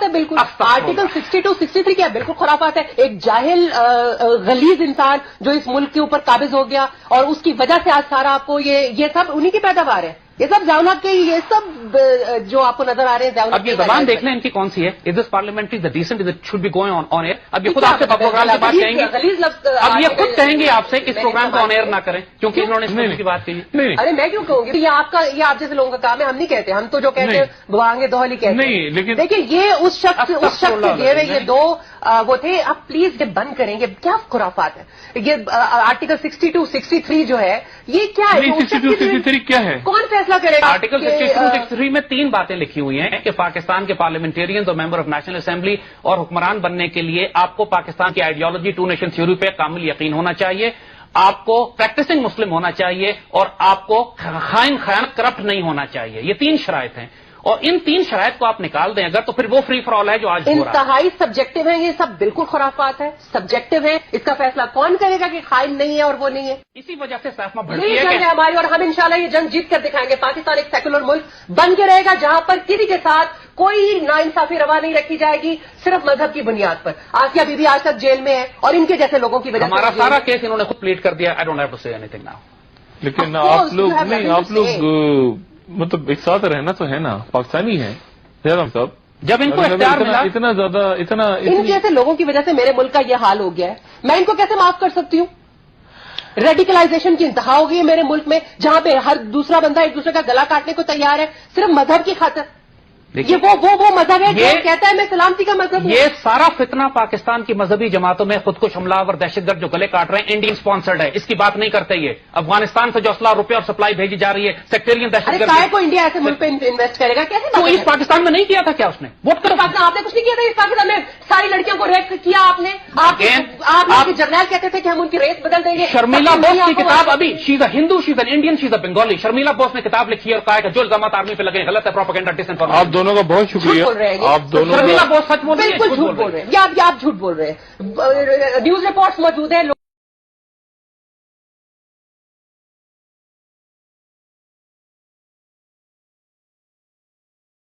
ہے بالکل. آرٹیکل 62 63 کیا بالکل خرافات ہے. ایک جاہل غلیظ انسان جو اس ملک کے اوپر قابض ہو گیا اور اس کی وجہ سے آج سارا آپ کو یہ سب انہی کی پیداوار ہے. یہ سب ضیاءالحق کے یہ سب جو آپ کو نظر آ رہے ہیں ضیاءالحق. اب یہ زبان دیکھ لیں ان کی کون سی ہے. Is this parliamentary the decent is it should be going on air. اب یہ خود آپ سے پروگرام کی بات کہیں گے. اب یہ خود کہیں گے آپ سے اس پروگرام کو آن ایئر نہ کریں کیونکہ انہوں نے اس کی بات کہی. ارے میں کیوں کہوں گی؟ یہ آپ جیسے لوگوں کا کام ہے. ہم نہیں کہتے, ہم تو جو کہتے ہیں بوانگے دوہلی کہتے ہیں. لیکن دیکھیے یہ اس شخص سے دیے ہوئے یہ دو وہ تھے. آپ پلیز یہ بند کریں. یہ کیا خرافات ہے. یہ آرٹیکل 62 63 جو ہے یہ کیا ہے؟ 62 63 کیا ہے؟ کون فیصلہ کرے گا؟ آرٹیکل 62 63 میں 3 باتیں لکھی ہوئی ہیں کہ پاکستان کے پارلیمنٹیرینز اور ممبر آف نیشنل اسمبلی اور حکمران بننے کے لیے آپ کو پاکستان کی آئیڈیالوجی ٹو نیشن تھیوری پہ کامل یقین ہونا چاہیے, آپ کو پریکٹسنگ مسلم ہونا چاہیے اور آپ کو خیانت کرپٹ نہیں ہونا چاہیے. یہ 3 شرائط ہیں اور ان 3 شرائط کو آپ نکال دیں اگر تو پھر وہ فری فار آل ہے جو آج ہو رہا ہے. انتہائی سبجیکٹو ہے. یہ سب بالکل خرافات ہے, سبجیکٹو ہے. اس کا فیصلہ کون کرے گا کہ خائن نہیں ہے اور وہ نہیں ہے؟ اسی وجہ سے سیفما یہی بھڑکی ہے جنگ ہے ہماری اور ہم انشاءاللہ یہ جنگ جیت کر دکھائیں گے. پاکستان ایک سیکولر ملک بن کے رہے گا جہاں پر کسی کے ساتھ کوئی ناانصافی روا نہیں رکھی جائے گی صرف مذہب کی بنیاد پر. آسیہ بی بی آج تک جیل میں ہے اور ان کے جیسے لوگوں کی وجہ سے ہمارا سارا کیس انہوں نے خود پلیٹ کر دیا. آئی ڈونٹ ہیو ٹو سے اینی تھنگ ناؤ. لیکن آپ لوگ نہیں, آپ لوگ مطلب ایک ساتھ رہنا تو ہے نا, پاکستانی ہیں صاحب. جب ان کو اختیار ملا اتنا زیادہ ان جیسے لوگوں کی وجہ سے میرے ملک کا یہ حال ہو گیا ہے. میں ان کو کیسے معاف کر سکتی ہوں؟ ریڈیکلائزیشن کی انتہا ہو گئی ہے میرے ملک میں جہاں پہ ہر دوسرا بندہ ایک دوسرے کا گلا کاٹنے کو تیار ہے صرف مذہب کی خاطر. یہ وہ مذہب ہے جو کہتا ہے میں سلامتی کا مذہب ہوں. یہ سارا فتنہ پاکستان کی مذہبی جماعتوں میں خود کش حملہ اور دہشت گرد جو گلے کاٹ رہے ہیں انڈین سپانسرڈ ہے. اس کی بات نہیں کرتے. یہ افغانستان سے جو اسلحہ روپے اور سپلائی بھیجی جا رہی ہے سیکٹرین دہشت گرد. ارے کو انڈیا ایسے ملک پہ انویسٹ کرے گا کیسے؟ تو اس پاکستان میں نہیں کیا تھا کیا اس نے ووٹ کرو؟ پاکستان آپ نے کچھ نہیں کیا تھا. اس پاکستان میں ساری لڑکیوں کو ریپ کیا آپ نے. آپ جرنیل کہتے تھے کہ ہم ان کی ریس بدل دیں گے. شرمیلا بوس کی کتاب ابھی شی از اے ہندو, شی از این انڈین, شی از اے بنگالی. شرمیلا بوس نے کتاب لکھی ہے اور کہا کہ جو الزامات آرمی پہ لگے غلط ہے, پروپیگنڈا ڈس انفارمیشن. آپ دونوں کا بہت شکریہ. آپ دونوں شرمیلا بوس سچ بول رہی ہے. بالکل جھوٹ بول رہے ہیں. یہ آپ جھوٹ بول رہے ہیں. نیوز رپورٹس موجود ہیں.